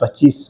25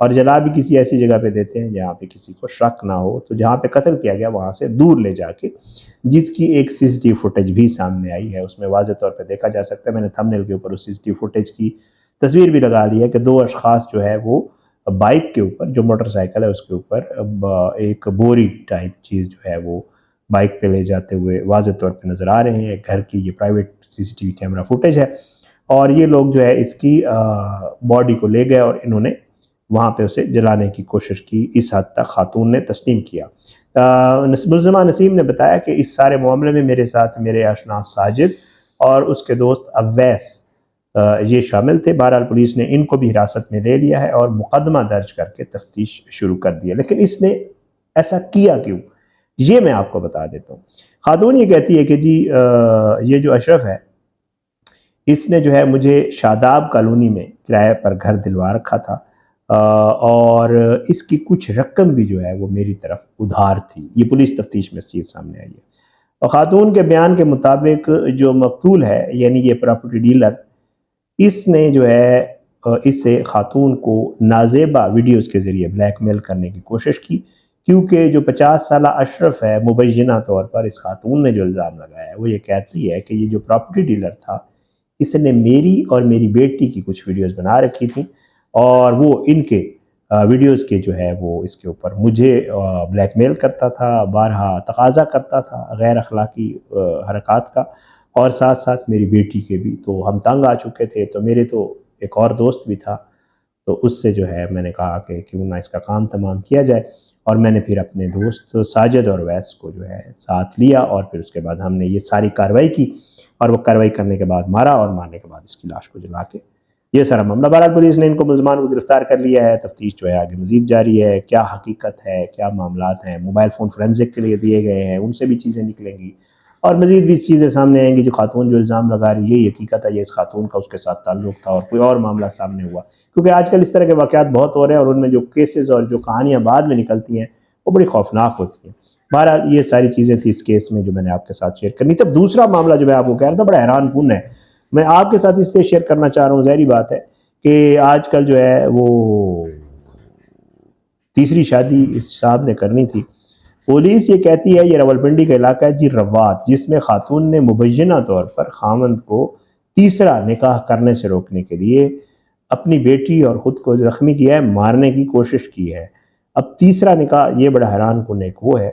اور جلا بھی کسی ایسی جگہ پہ دیتے ہیں جہاں پہ کسی کو شک نہ ہو. تو جہاں پہ قتل کیا گیا وہاں سے دور لے جا کے، جس کی ایک سی سی ٹی وی فوٹیج بھی سامنے آئی ہے. اس میں واضح طور پہ دیکھا جا سکتا ہے، میں نے تھمب نیل کے اوپر اس سی سی ٹی وی فوٹیج کی تصویر بھی لگا لی ہے کہ دو اشخاص جو ہے وہ بائک کے اوپر، جو موٹر سائیکل ہے اس کے اوپر ایک بوری ٹائپ چیز جو ہے وہ بائک پہ لے جاتے ہوئے واضح طور پہ نظر آ رہے ہیں. گھر کی یہ private C C T V camera footage ہے، اور یہ لوگ جو ہے اس کی باڈی کو لے گئے اور انہوں نے وہاں پہ اسے جلانے کی کوشش کی. اس حد تک خاتون نے تسلیم کیا. ملزمہ نسیم نے بتایا کہ اس سارے معاملے میں میرے ساتھ میرے آشنا ساجد اور اس کے دوست اویس یہ شامل تھے. بہرحال پولیس نے ان کو بھی حراست میں لے لیا ہے اور مقدمہ درج کر کے تفتیش شروع کر دی ہے. لیکن اس نے ایسا کیا کیوں، یہ میں آپ کو بتا دیتا ہوں. خاتون یہ کہتی ہے کہ جی یہ جو اشرف ہے اس نے جو ہے مجھے شاداب کالونی میں کرایہ پر گھر دلوا رکھا تھا، اور اس کی کچھ رقم بھی جو ہے وہ میری طرف ادھار تھی. یہ پولیس تفتیش میں اس چیز سامنے آئی ہے. اور خاتون کے بیان کے مطابق جو مقتول ہے یعنی یہ پراپرٹی ڈیلر، اس نے جو ہے اس سے خاتون کو نازیبا ویڈیوز کے ذریعے بلیک میل کرنے کی کوشش کی، کیونکہ جو 50 سالہ اشرف ہے مبینہ طور پر اس خاتون نے جو الزام لگایا ہے وہ یہ کہتی ہے کہ یہ جو پراپرٹی ڈیلر تھا اس نے میری اور میری بیٹی کی کچھ ویڈیوز بنا رکھی تھیں، اور وہ ان کے ویڈیوز کے جو ہے وہ اس کے اوپر مجھے بلیک میل کرتا تھا، بارہا تقاضا کرتا تھا غیر اخلاقی حرکات کا، اور ساتھ ساتھ میری بیٹی کے بھی. تو ہم تنگ آ چکے تھے. تو میرے تو ایک اور دوست بھی تھا، تو اس سے جو ہے میں نے کہا کہ کیوں نہ اس کا کام تمام کیا جائے، اور میں نے پھر اپنے دوست ساجد اور ویس کو جو ہے ساتھ لیا، اور پھر اس کے بعد ہم نے یہ ساری کارروائی کی، اور وہ کارروائی کرنے کے بعد مارا، اور مارنے کے بعد اس کی لاش کو جلا کے یہ سارا معاملہ. بہرحال پولیس نے ان کو ملزمان کو گرفتار کر لیا ہے. تفتیش جو ہے آگے مزید جاری ہے. کیا حقیقت ہے، کیا معاملات ہیں، موبائل فون فورینزک کے لیے دیے گئے ہیں، ان سے بھی چیزیں نکلیں گی، اور مزید بھی چیزیں سامنے آئیں گی. جو خاتون جو الزام لگا رہی ہے یہ حقیقت ہے، یہ اس خاتون کا اس کے ساتھ تعلق تھا اور کوئی اور معاملہ سامنے ہوا، کیونکہ آج کل اس طرح کے واقعات بہت ہو رہے ہیں، اور ان میں جو کیسز اور جو کہانیاں بعد میں نکلتی ہیں وہ بڑی خوفناک ہوتی ہیں. بہرحال یہ ساری چیزیں تھی اس کیس میں جو میں نے آپ کے ساتھ شیئر کرنی. تب دوسرا معاملہ جو میں آپ کو کہہ رہا تھا بڑا حیران کن ہے، میں آپ کے ساتھ اس لیے شیئر کرنا چاہ رہا ہوں. ظاہری بات ہے کہ آج کل جو ہے وہ تیسری شادی اس صاحب نے کرنی تھی. پولیس یہ کہتی ہے یہ راولپنڈی کا علاقہ ہے جی روات، جس میں خاتون نے مبینہ طور پر خامند کو تیسرا نکاح کرنے سے روکنے کے لیے اپنی بیٹی اور خود کو زخمی کیا ہے، مارنے کی کوشش کی ہے. اب تیسرا نکاح، یہ بڑا حیران کن ایک وہ ہے.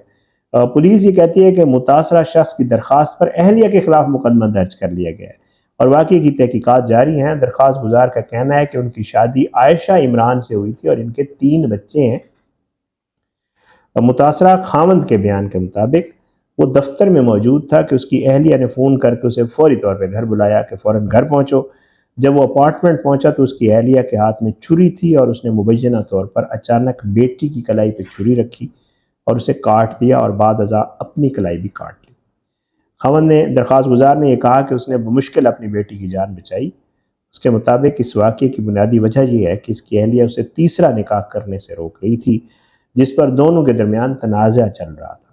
پولیس یہ کہتی ہے کہ متاثرہ شخص کی درخواست پر اہلیہ کے خلاف مقدمہ درج کر لیا گیا ہے اور واقعے کی تحقیقات جاری ہیں. درخواست گزار کا کہنا ہے کہ ان کی شادی عائشہ عمران سے ہوئی تھی اور ان کے 3 بچے ہیں. متاثرہ خاوند کے بیان کے مطابق وہ دفتر میں موجود تھا کہ اس کی اہلیہ نے فون کر کے اسے فوری طور پہ گھر بلایا کہ فوراً گھر پہنچو. جب وہ اپارٹمنٹ پہنچا تو اس کی اہلیہ کے ہاتھ میں چھری تھی اور اس نے مبینہ طور پر اچانک بیٹی کی کلائی پہ چھری رکھی اور اسے کاٹ دیا اور بعد ازاں اپنی کلائی بھی کاٹ لی. خاوند نے، درخواست گزار نے یہ کہا کہ اس نے بمشکل اپنی بیٹی کی جان بچائی. اس کے مطابق اس واقعے کی بنیادی وجہ یہ ہے کہ اس کی اہلیہ اسے تیسرا نکاح کرنے سے روک رہی تھی جس پر دونوں کے درمیان تنازع چل رہا تھا.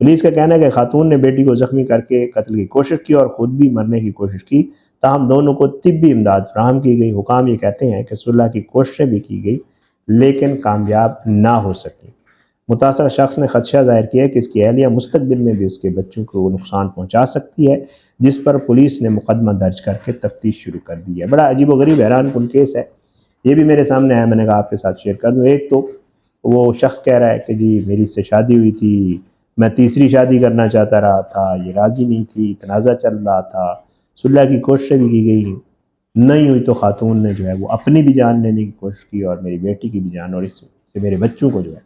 پولیس کا کہنا ہے کہ خاتون نے بیٹی کو زخمی کر کے قتل کی کوشش کی اور خود بھی مرنے کی کوشش کی، تاہم دونوں کو طبی امداد فراہم کی گئی. حکام یہ کہتے ہیں کہ صلح کی کوششیں بھی کی گئی لیکن کامیاب نہ ہو سکی. متاثرہ شخص نے خدشہ ظاہر کیا کہ اس کی اہلیہ مستقبل میں بھی اس کے بچوں کو نقصان پہنچا سکتی ہے، جس پر پولیس نے مقدمہ درج کر کے تفتیش شروع کر دی ہے. بڑا عجیب و غریب حیران کن کیس ہے. یہ بھی میرے سامنے آیا، میں نے کہا آپ کے ساتھ شیئر کر دوں. ایک تو وہ شخص کہہ رہا ہے کہ جی میری اس سے شادی ہوئی تھی، میں تیسری شادی کرنا چاہتا رہا تھا، یہ راضی نہیں تھی، تنازع چل رہا تھا، صلح کی کوششیں بھی کی گئی، نہیں ہوئی تو خاتون نے جو ہے وہ اپنی بھی جان لینے کی کوشش کی اور میری بیٹی کی بھی جان، اور اس سے میرے بچوں کو جو ہے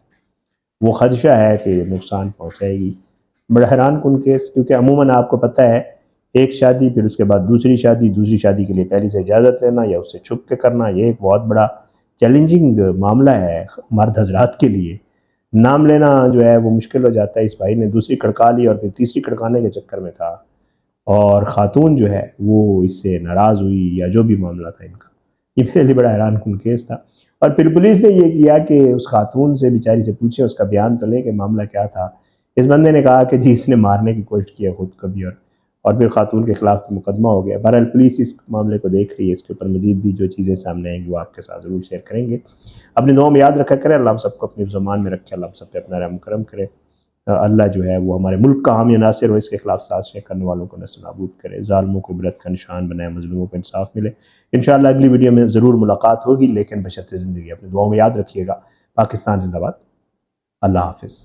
وہ خدشہ ہے کہ نقصان پہنچائے گی. بڑا حیران کن کیس، کیونکہ عموماً آپ کو پتہ ہے ایک شادی پھر اس کے بعد دوسری شادی کے لیے پہلے سے اجازت لینا یا اس سے چھپ کے کرنا، یہ ایک بہت بڑا چیلنجنگ معاملہ ہے مرد حضرات کے لیے. نام لینا جو ہے وہ مشکل ہو جاتا ہے. اس بھائی نے دوسری کھڑکا لی اور پھر تیسری کھڑکانے کے چکر میں تھا، اور خاتون جو ہے وہ اس سے ناراض ہوئی یا جو بھی معاملہ تھا ان کا. یہ میرے لیے بڑا حیران کن کیس تھا. اور پھر پولیس نے یہ کیا کہ اس خاتون سے بیچاری سے پوچھے، اس کا بیان تو لے کہ معاملہ کیا تھا. اس بندے نے کہا کہ جی اس نے مارنے کی کوشش کی ہے خود کو بھی، اور اور پھر خاتون کے خلاف مقدمہ ہو گیا۔ بہرحال پولیس اس معاملے کو دیکھ رہی ہے، اس کے اوپر مزید بھی جو چیزیں سامنے آئیں گی وہ آپ کے ساتھ ضرور شیئر کریں گے۔ اپنی دعاؤں میں یاد رکھا کریں، اللہ ہم سب کو اپنی زمان میں رکھے، اللہ ہم سب پہ اپنا رحم کرم کرے، اللہ جو ہے وہ ہمارے ملک کا حامی ناصر ہو، اس کے خلاف سازشیں کرنے والوں کو نصب نابود کرے، ظالموں کو عبرت کا نشان بنائے، مظلوموں کو انصاف ملے۔ انشاءاللہ اگلی ویڈیو میں ضرور ملاقات ہوگی، لیکن بشرط زندگی۔ اپنی دعاؤں میں یاد رکھیے گا۔ پاکستان زندہ باد۔ اللہ حافظ۔